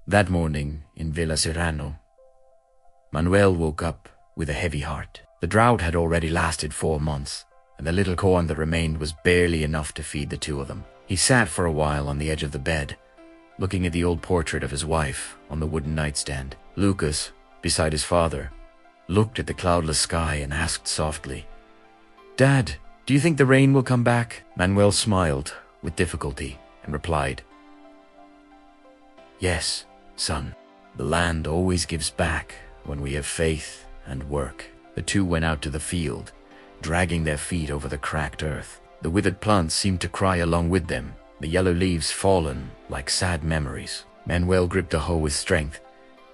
That morning in Villa Serrano, Manuel woke up with a heavy heart. The drought had already lasted 4 months, and the little corn that remained was barely enough to feed the two of them. He sat for a while on the edge of the bed, looking at the old portrait of his wife on the wooden nightstand. Lucas, beside his father, looked at the cloudless sky and asked softly, "Dad, do you think the rain will come back?" Manuel smiled with difficulty and replied, "Yes, son. The land always gives back when we have faith and work." The two went out to the field, dragging their feet over the cracked earth. The withered plants seemed to cry along with them, the yellow leaves fallen like sad memories. Manuel gripped a hoe with strength,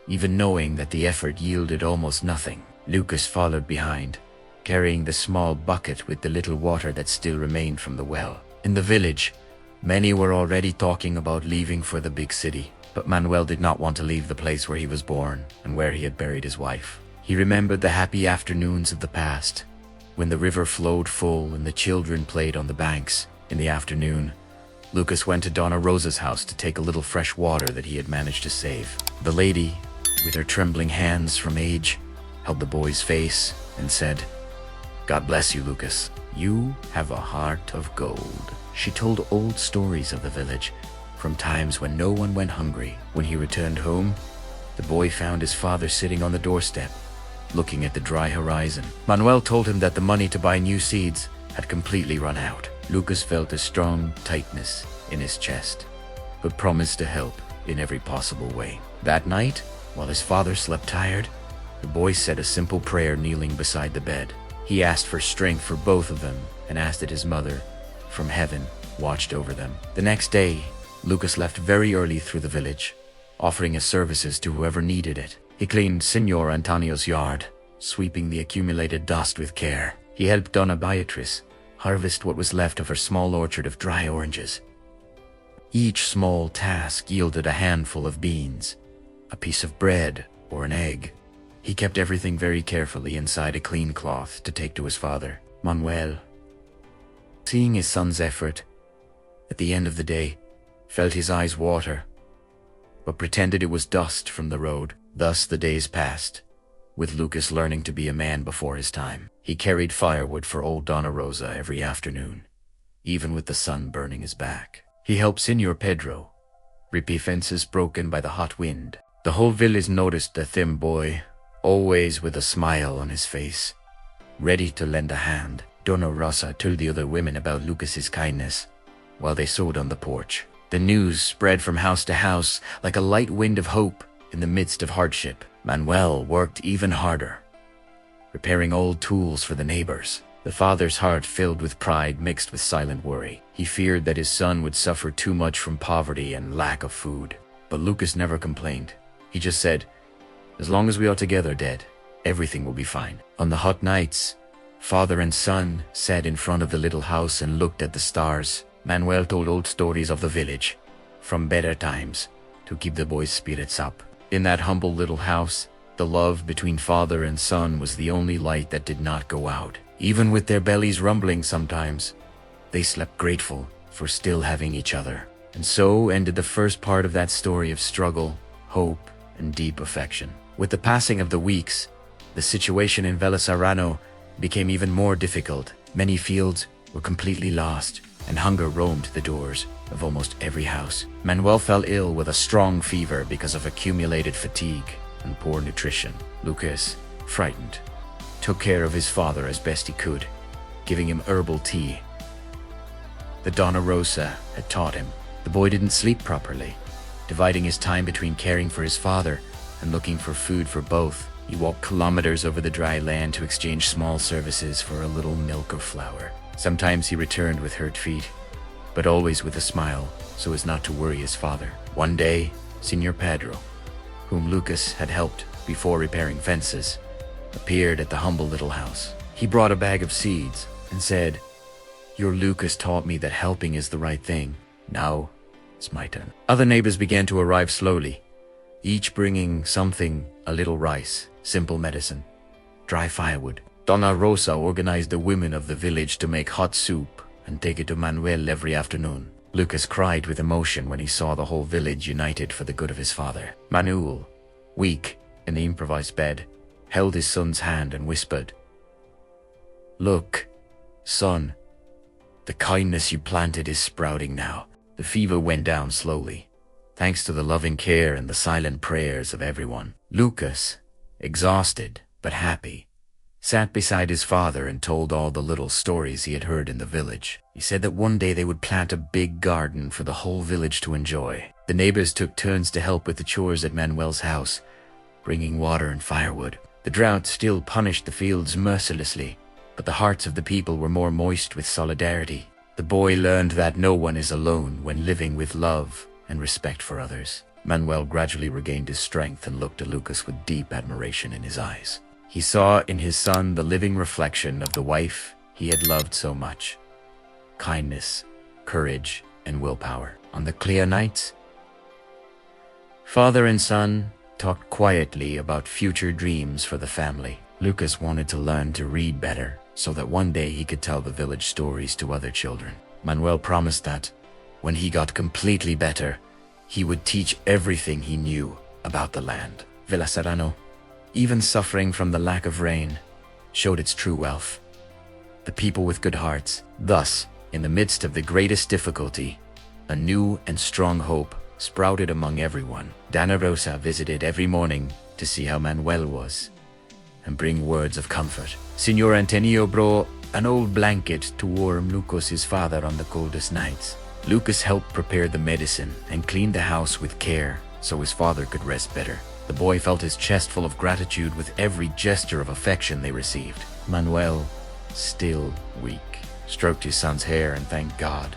even knowing that the effort yielded almost nothing. Lucas followed behind, carrying the small bucket with the little water that still remained from the well. In the village, many were already talking about leaving for the big city, but Manuel did not want to leave the place where he was born and where he had buried his wife. He remembered the happy afternoons of the past, when the river flowed full and the children played on the banks. In the afternoon, Lucas went to Donna Rosa's house to take a little fresh water that he had managed to save. The lady, with her trembling hands from age, held the boy's face and said, "God bless you, Lucas. You have a heart of gold." She told old stories of the village, from times when no one went hungry. When he returned home, the boy found his father sitting on the doorstep, looking at the dry horizon. Manuel told him that the money to buy new seeds had completely run out. Lucas felt a strong tightness in his chest, but promised to help in every possible way. That night, while his father slept tired, the boy said a simple prayer kneeling beside the bed. He asked for strength for both of them and asked that his mother, from heaven, watched over them. The next day, Lucas left very early through the village, offering his services to whoever needed it. He cleaned Senor Antonio's yard, sweeping the accumulated dust with care. He helped Donna Beatriz harvest what was left of her small orchard of dry oranges. Each small task yielded a handful of beans, a piece of bread, or an egg. He kept everything very carefully inside a clean cloth to take to his father. Manuel, seeing his son's effort, at the end of the day, felt his eyes water, but pretended it was dust from the road. Thus the days passed, with Lucas learning to be a man before his time. He carried firewood for old Donna Rosa every afternoon, even with the sun burning his back. He helped Senor Pedro repair fences broken by the hot wind. The whole village noticed the thin boy, always with a smile on his face, ready to lend a hand. Donna Rosa told the other women about Lucas's kindness while they sewed on the porch. The news spread from house to house like a light wind of hope in the midst of hardship. Manuel worked even harder, repairing old tools for the neighbors. The father's heart filled with pride mixed with silent worry. He feared that his son would suffer too much from poverty and lack of food. But Lucas never complained. He just said, "As long as we are together, Dad, everything will be fine." On the hot nights, father and son sat in front of the little house and looked at the stars. Manuel told old stories of the village, from better times, to keep the boys' spirits up. In that humble little house, the love between father and son was the only light that did not go out. Even with their bellies rumbling sometimes, they slept grateful for still having each other. And so ended the first part of that story of struggle, hope, and deep affection. With the passing of the weeks, the situation in Villa Serrano became even more difficult. Many fields were completely lost, and hunger roamed the doors of almost every house. Manuel fell ill with a strong fever because of accumulated fatigue and poor nutrition. Lucas, frightened, took care of his father as best he could, giving him herbal tea that Donna Rosa had taught him. The boy didn't sleep properly, dividing his time between caring for his father and looking for food for both. He walked kilometers over the dry land to exchange small services for a little milk or flour. Sometimes he returned with hurt feet, but always with a smile, so as not to worry his father. One day, Senor Pedro, whom Lucas had helped before repairing fences, appeared at the humble little house. He brought a bag of seeds and said, "Your Lucas taught me that helping is the right thing. Now, it's my turn." Other neighbors began to arrive slowly, each bringing something: a little rice, simple medicine, dry firewood. Donna Rosa organized the women of the village to make hot soup and take it to Manuel every afternoon. Lucas cried with emotion when he saw the whole village united for the good of his father. Manuel, weak in the improvised bed, held his son's hand and whispered, "Look, son, the kindness you planted is sprouting now." The fever went down slowly, thanks to the loving care and the silent prayers of everyone. Lucas, exhausted but happy, sat beside his father and told all the little stories he had heard in the village. He said that one day they would plant a big garden for the whole village to enjoy. The neighbors took turns to help with the chores at Manuel's house, bringing water and firewood. The drought still punished the fields mercilessly, but the hearts of the people were more moist with solidarity. The boy learned that no one is alone when living with love and respect for others. Manuel gradually regained his strength and looked at Lucas with deep admiration in his eyes. He saw in his son the living reflection of the wife he had loved so much. Kindness, courage, and willpower. On the clear nights, father and son talked quietly about future dreams for the family. Lucas wanted to learn to read better so that one day he could tell the village stories to other children. Manuel promised that, when he got completely better, he would teach everything he knew about the land. Villa Serrano, even suffering from the lack of rain, showed its true wealth. The people with good hearts. Thus, in the midst of the greatest difficulty, a new and strong hope sprouted among everyone. Donna Rosa visited every morning to see how Manuel was and bring words of comfort. Signor Antonio brought an old blanket to warm Lucas' father on the coldest nights. Lucas helped prepare the medicine and cleaned the house with care so his father could rest better. The boy felt his chest full of gratitude with every gesture of affection they received. Manuel, still weak, stroked his son's hair and thanked God.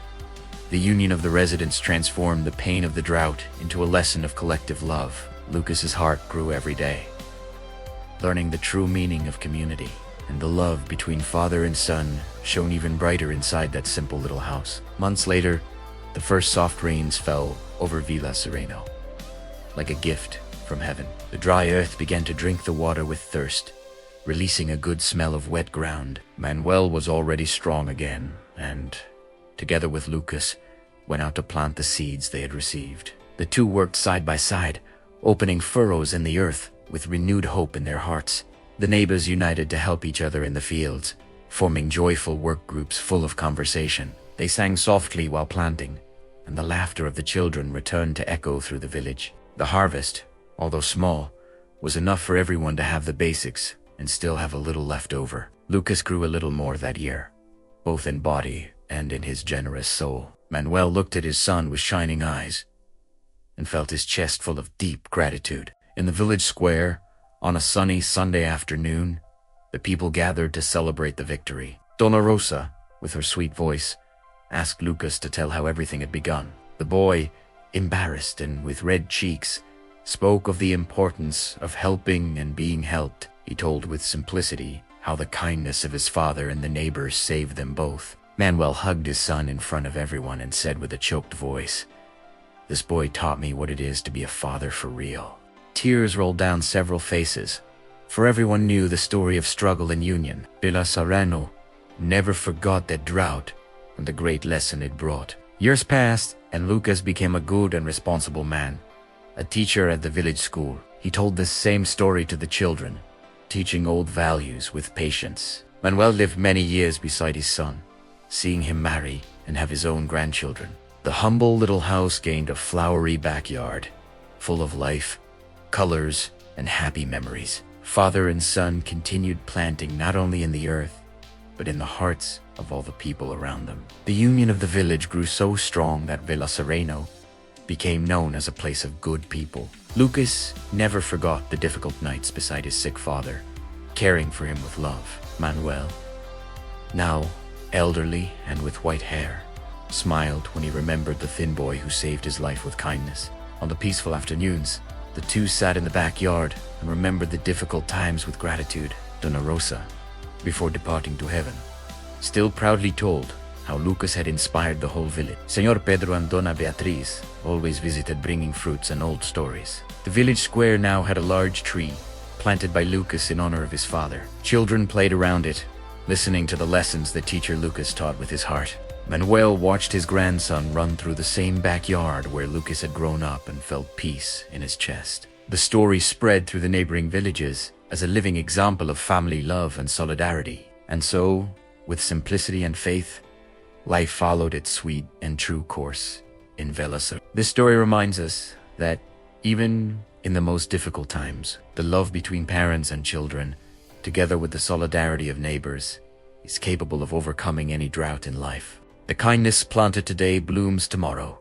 The union of the residents transformed the pain of the drought into a lesson of collective love. Lucas's heart grew every day, learning the true meaning of community, and the love between father and son shone even brighter inside that simple little house. Months later, the first soft rains fell over Villa Sereno, like a gift from heaven. The dry earth began to drink the water with thirst, releasing a good smell of wet ground. Manuel was already strong again, and, together with Lucas, went out to plant the seeds they had received. The two worked side by side, opening furrows in the earth with renewed hope in their hearts. The neighbors united to help each other in the fields, forming joyful work groups full of conversation. They sang softly while planting, and the laughter of the children returned to echo through the village. The harvest, although small, was enough for everyone to have the basics and still have a little left over. Lucas grew a little more that year, both in body and in his generous soul. Manuel looked at his son with shining eyes and felt his chest full of deep gratitude. In the village square, on a sunny Sunday afternoon, the people gathered to celebrate the victory. Donna Rosa, with her sweet voice, asked Lucas to tell how everything had begun. The boy, embarrassed and with red cheeks, spoke of the importance of helping and being helped. He told with simplicity how the kindness of his father and the neighbors saved them both. Manuel hugged his son in front of everyone and said with a choked voice, "This boy taught me what it is to be a father for real." Tears rolled down several faces, for everyone knew the story of struggle and union. Villa Serrano never forgot that drought and the great lesson it brought. Years passed, and Lucas became a good and responsible man, a teacher at the village school. He told the same story to the children, teaching old values with patience. Manuel lived many years beside his son, seeing him marry and have his own grandchildren. The humble little house gained a flowery backyard, full of life, colors, and happy memories. Father and son continued planting not only in the earth, but in the hearts of all the people around them. The union of the village grew so strong that Villa Sereno became known as a place of good people. Lucas never forgot the difficult nights beside his sick father, caring for him with love. Manuel, now elderly and with white hair, smiled when he remembered the thin boy who saved his life with kindness. On the peaceful afternoons, the two sat in the backyard and remembered the difficult times with gratitude. Donna Rosa, before departing to heaven, still proudly told how Lucas had inspired the whole village. Senor Pedro and Donna Beatriz always visited bringing fruits and old stories. The village square now had a large tree, planted by Lucas in honor of his father. Children played around it, listening to the lessons that teacher Lucas taught with his heart. Manuel watched his grandson run through the same backyard where Lucas had grown up and felt peace in his chest. The story spread through the neighboring villages as a living example of family love and solidarity. And so, with simplicity and faith, life followed its sweet and true course in Velasur. This story reminds us that even in the most difficult times, the love between parents and children, together with the solidarity of neighbors, is capable of overcoming any drought in life. The kindness planted today blooms tomorrow,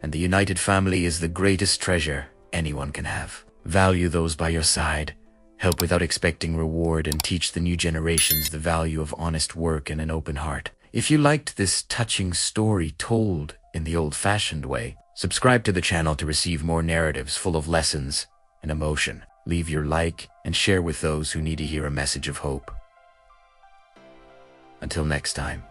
and the united family is the greatest treasure anyone can have. Value those by your side, help without expecting reward, and teach the new generations the value of honest work and an open heart. If you liked this touching story told in the old-fashioned way, subscribe to the channel to receive more narratives full of lessons and emotion. Leave your like and share with those who need to hear a message of hope. Until next time.